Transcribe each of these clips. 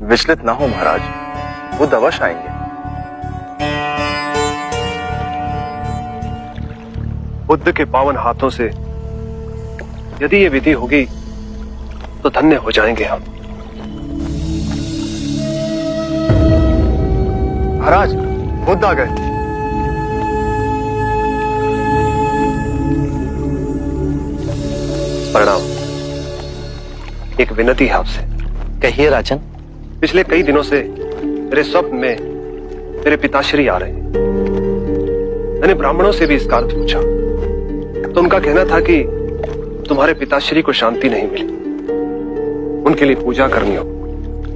विचलित ना हो महाराज, वो अवश्य आएंगे। बुद्ध के पावन हाथों से यदि ये विधि होगी तो धन्य हो जाएंगे हम। महाराज, बुद्ध आ गए। प्रणाम। एक विनती है आपसे। कहिए राजन। पिछले कई दिनों से मेरे स्वप्न में मेरे पिताश्री आ रहे हैं। मैंने ब्राह्मणों से भी इसका अर्थ पूछा तो उनका कहना था कि तुम्हारे पिताश्री को शांति नहीं मिली, उनके लिए पूजा करनी हो,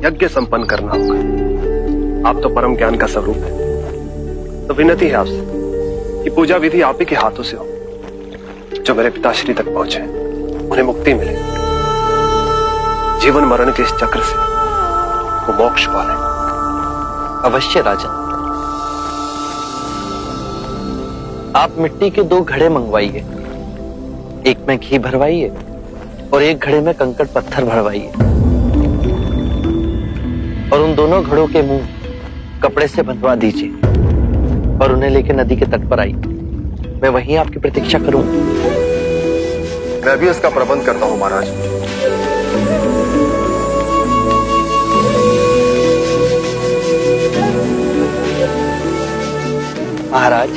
यज्ञ संपन्न करना होगा। आप तो परम ज्ञान का स्वरूप है, तो विनती है आपसे कि पूजा विधि आप ही के हाथों से हो, जो मेरे पिताश्री तक पहुंचे, उन्हें मुक्ति मिले, जीवन मरण के इस चक्र से वो मोक्ष पाले। अवश्य राजन। आप मिट्टी के 2 घड़े मंगवाइए, एक में घी भरवाइए और एक घड़े में कंकड़ पत्थर भरवाइए, और उन दोनों घड़ों के मुंह कपड़े से बंधवा दीजिए और उन्हें लेकर नदी के तट पर आइए। मैं वहीं आपकी प्रतीक्षा करूंगा। मैं भी इसका प्रबंध करता हूं महाराज। महाराज,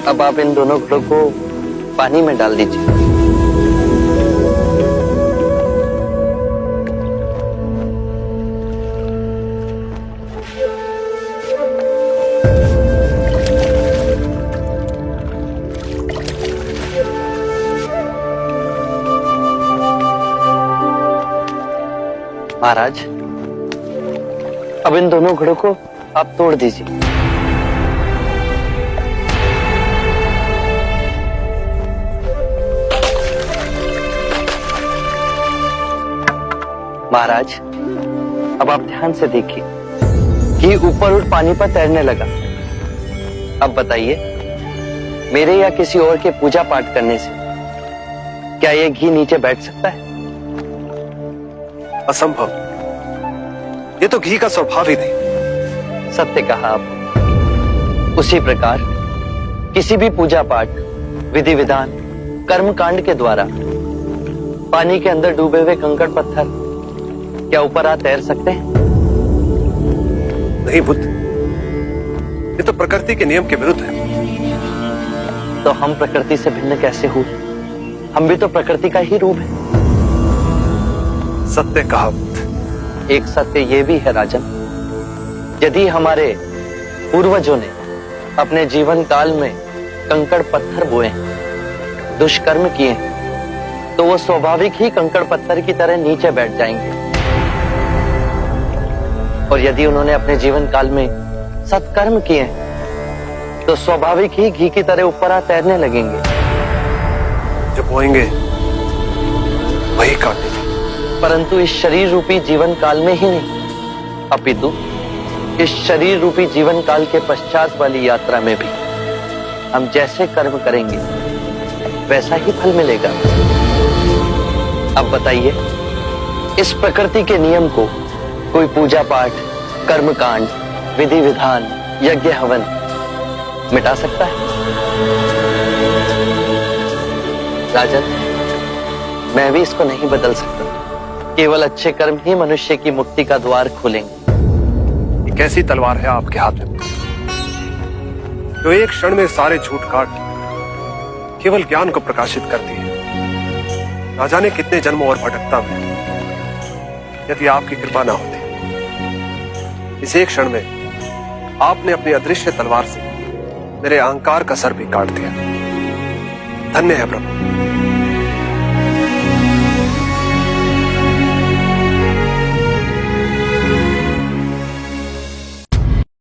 अब आप इन दोनों घड़ों को पानी में डाल दीजिए। महाराज, अब इन दोनों घड़ों को आप तोड़ दीजिए। महाराज, अब आप ध्यान से देखिए कि ऊपर उठ पानी पर तैरने लगा। अब बताइए, मेरे या किसी और के पूजा पाठ करने से क्या यह घी नीचे बैठ सकता है? असंभव। ये तो घी का स्वभाव ही नहीं। सत्य कहा आप। उसी प्रकार किसी भी पूजा पाठ, विधि विधान, कर्म कांड के द्वारा पानी के अंदर डूबे हुए कंकड़ पत्थर क्या ऊपर आ तैर सकते हैं? नहीं बुद्ध, ये तो प्रकृति के नियम के विरुद्ध है। तो हम प्रकृति से भिन्न कैसे हुए? हम भी तो प्रकृति का ही रूप है। सत्य कहा बुद्ध। एक सत्य ये भी है राजन, यदि हमारे पूर्वजों ने अपने जीवन काल में कंकड़ पत्थर बोए, दुष्कर्म किए, तो वो स्वाभाविक ही कंकड़ पत्थर की तरह नीचे बैठ जाएंगे। और यदि उन्होंने अपने जीवन काल में सत्कर्म किए तो स्वाभाविक ही घी की तरह ऊपर आ तैरने लगेंगे। जो बोएंगे वही काटेंगे। परंतु इस शरीर रूपी जीवन काल में ही नहीं, अपितु इस शरीर रूपी जीवन काल के पश्चात वाली यात्रा में भी हम जैसे कर्म करेंगे वैसा ही फल मिलेगा। अब बताइए, इस प्रकृति के नियम को कोई पूजा पाठ, कर्म कांड, विधि विधान, यज्ञ हवन मिटा सकता है? राजन, मैं भी इसको नहीं बदल सकता। केवल अच्छे कर्म ही मनुष्य की मुक्ति का द्वार खोलेंगे। ये कैसी तलवार है आपके हाथ में, जो एक क्षण में सारे झूठ काट केवल ज्ञान को प्रकाशित करती है। ना जाने कितने जन्मों और भटकता में यदि आपकी कृपा ना होती, इस एक क्षण में आपने अपनी अदृश्य तलवार से मेरे अहंकार का सर भी काट दिया। धन्य है प्रभु।